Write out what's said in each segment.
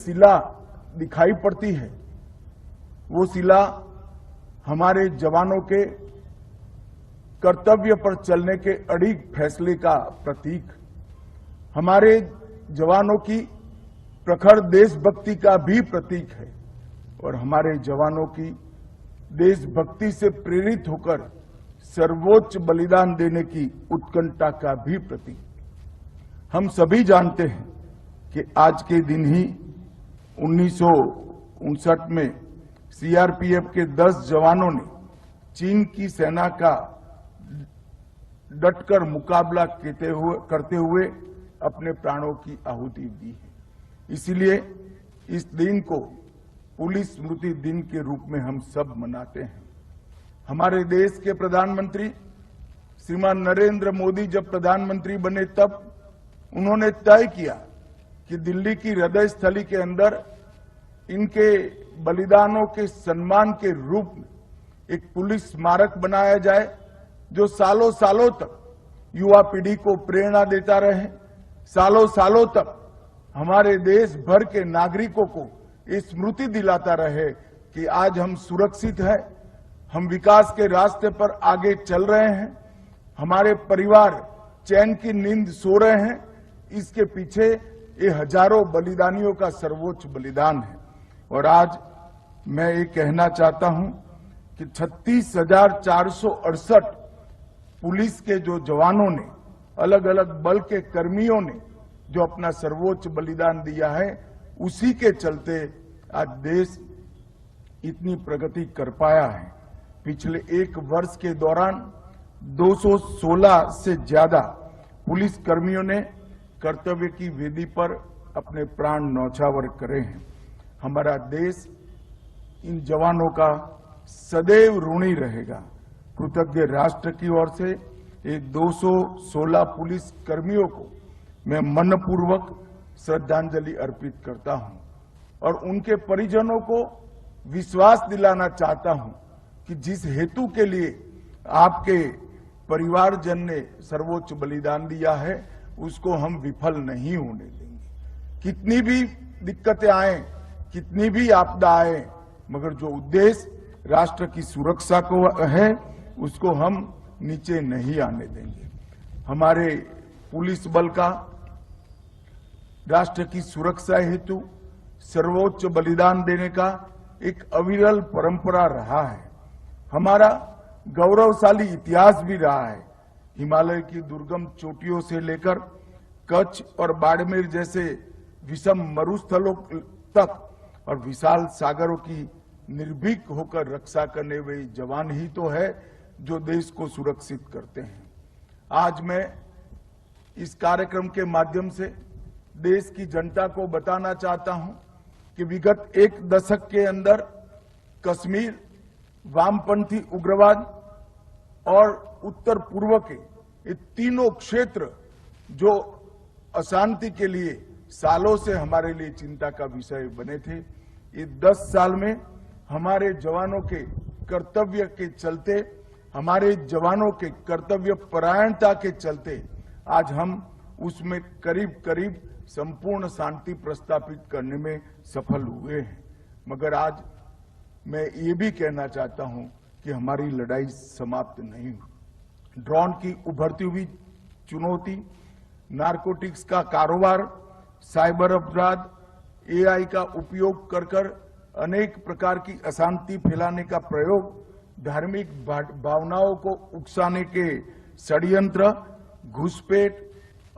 शिला दिखाई पड़ती है, वो शिला हमारे जवानों के कर्तव्य पर चलने के अड़िग फैसले का प्रतीक, हमारे जवानों की प्रखर देशभक्ति का भी प्रतीक है और हमारे जवानों की देशभक्ति से प्रेरित होकर सर्वोच्च बलिदान देने की उत्कंठा का भी प्रतीक। हम सभी जानते हैं कि आज के दिन ही 1959 में सीआरपीएफ के 10 जवानों ने चीन की सेना का डटकर मुकाबला करते हुए अपने प्राणों की आहुति दी है। इसीलिए इस दिन को पुलिस स्मृति दिन के रूप में हम सब मनाते हैं। हमारे देश के प्रधानमंत्री श्रीमान नरेंद्र मोदी जब प्रधानमंत्री बने तब उन्होंने तय किया कि दिल्ली की हृदय स्थली के अंदर इनके बलिदानों के सम्मान के रूप में एक पुलिस स्मारक बनाया जाए जो सालों सालों तक युवा पीढ़ी को प्रेरणा देता रहे, सालों सालों तक हमारे देश भर के नागरिकों को ये स्मृति दिलाता रहे कि आज हम सुरक्षित हैं, हम विकास के रास्ते पर आगे चल रहे हैं, हमारे परिवार चैन की नींद सो रहे हैं। इसके पीछे ये हजारों बलिदानियों का सर्वोच्च बलिदान है। और आज मैं ये कहना चाहता हूं कि 36,468 पुलिस के जो जवानों ने, अलग अलग बल के कर्मियों ने जो अपना सर्वोच्च बलिदान दिया है, उसी के चलते आज देश इतनी प्रगति कर पाया है। पिछले एक वर्ष के दौरान 216 से ज्यादा पुलिस कर्मियों ने कर्तव्य की वेदी पर अपने प्राण न्यौछावर करे हैं। हमारा देश इन जवानों का सदैव ऋणी रहेगा। कृतज्ञ राष्ट्र की ओर से ये 216 पुलिस कर्मियों को मैं मनपूर्वक श्रद्धांजलि अर्पित करता हूं और उनके परिजनों को विश्वास दिलाना चाहता हूं कि जिस हेतु के लिए आपके परिवारजन ने सर्वोच्च बलिदान दिया है उसको हम विफल नहीं होने देंगे। कितनी भी दिक्कतें आए, कितनी भी आपदा आए, मगर जो उद्देश्य राष्ट्र की सुरक्षा को है उसको हम नीचे नहीं आने देंगे। हमारे पुलिस बल का राष्ट्र की सुरक्षा हेतु सर्वोच्च बलिदान देने का एक अविरल परंपरा रहा है। हमारा गौरवशाली इतिहास भी रहा है। हिमालय की दुर्गम चोटियों से लेकर कच्छ और बाड़मेर जैसे विषम मरुस्थलों तक और विशाल सागरों की निर्भीक होकर रक्षा करने वाले जवान ही तो है जो देश को सुरक्षित करते हैं। आज मैं इस कार्यक्रम के माध्यम से देश की जनता को बताना चाहता हूं कि विगत एक दशक के अंदर कश्मीर, वामपंथी उग्रवाद और उत्तर पूर्व के ये तीनों क्षेत्र जो अशांति के लिए सालों से हमारे लिए चिंता का विषय बने थे, ये 10 साल में हमारे जवानों के कर्तव्य के चलते, हमारे जवानों के कर्तव्य परायणता के चलते आज हम उसमें करीब करीब संपूर्ण शांति प्रस्तापित करने में सफल हुए हैं। मगर आज मैं ये भी कहना चाहता हूं कि हमारी लड़ाई समाप्त नहीं हुई। ड्रोन की उभरती हुई चुनौती, नारकोटिक्स का कारोबार, साइबर अपराध, एआई का उपयोग कर अनेक प्रकार की अशांति फैलाने का प्रयोग, धार्मिक भावनाओं को उकसाने के षड्यंत्र, घुसपैठ,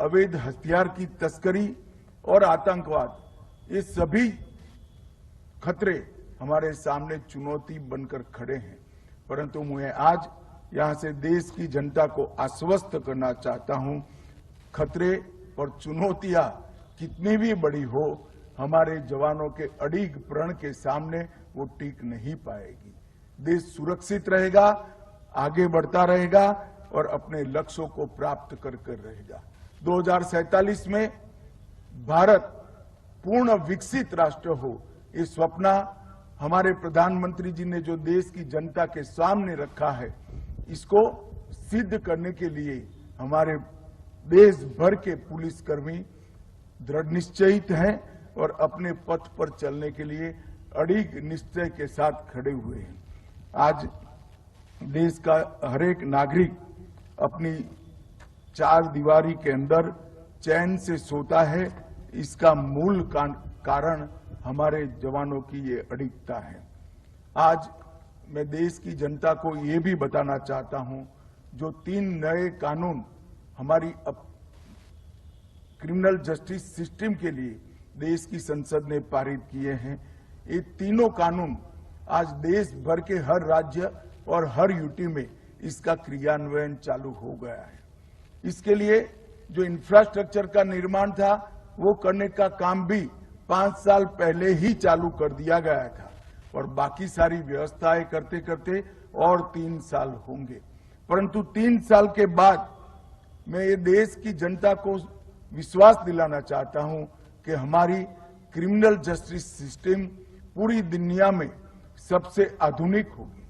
अवैध हथियार की तस्करी और आतंकवाद, ये सभी खतरे हमारे सामने चुनौती बनकर खड़े हैं। परंतु मैं आज यहां से देश की जनता को आश्वस्त करना चाहता हूं, खतरे और चुनौतियां कितनी भी बड़ी हो, हमारे जवानों के अड़िग प्रण के सामने वो टिक नहीं पाएगी। देश सुरक्षित रहेगा, आगे बढ़ता रहेगा और अपने लक्ष्यों को प्राप्त कर रहेगा। 2047 में भारत पूर्ण विकसित राष्ट्र हो, ये स्वप्न हमारे प्रधानमंत्री जी ने जो देश की जनता के सामने रखा है, इसको सिद्ध करने के लिए हमारे देश भर के पुलिसकर्मी दृढ़ निश्चयित हैं और अपने पथ पर चलने के लिए अड़िग निश्चय के साथ खड़े हुए हैं। आज देश का हर एक नागरिक अपनी चार दीवारी के अंदर चैन से सोता है। इसका मूल कारण हमारे जवानों की ये अडिगता है। आज मैं देश की जनता को ये भी बताना चाहता हूं, जो 3 नए कानून हमारी क्रिमिनल जस्टिस सिस्टम के लिए देश की संसद ने पारित किए हैं, ये तीनों कानून आज देश भर के हर राज्य और हर यूटी में इसका क्रियान्वयन चालू हो गया है। इसके लिए जो इंफ्रास्ट्रक्चर का निर्माण था वो करने का काम भी 5 साल पहले ही चालू कर दिया गया था और बाकी सारी व्यवस्थाएं करते करते और 3 साल होंगे। परंतु 3 साल के बाद मैं ये देश की जनता को विश्वास दिलाना चाहता हूं कि हमारी क्रिमिनल जस्टिस सिस्टम पूरी दुनिया में सबसे आधुनिक होगी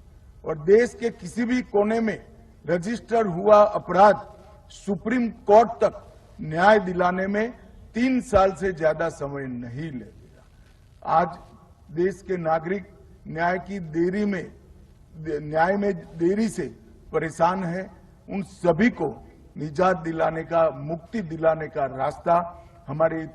और देश के किसी भी कोने में रजिस्टर हुआ अपराध सुप्रीम कोर्ट तक न्याय दिलाने में 3 साल से ज्यादा समय नहीं लगेगा। आज देश के नागरिक न्याय में देरी से परेशान है। उन सभी को निजात दिलाने का, मुक्ति दिलाने का रास्ता हमारे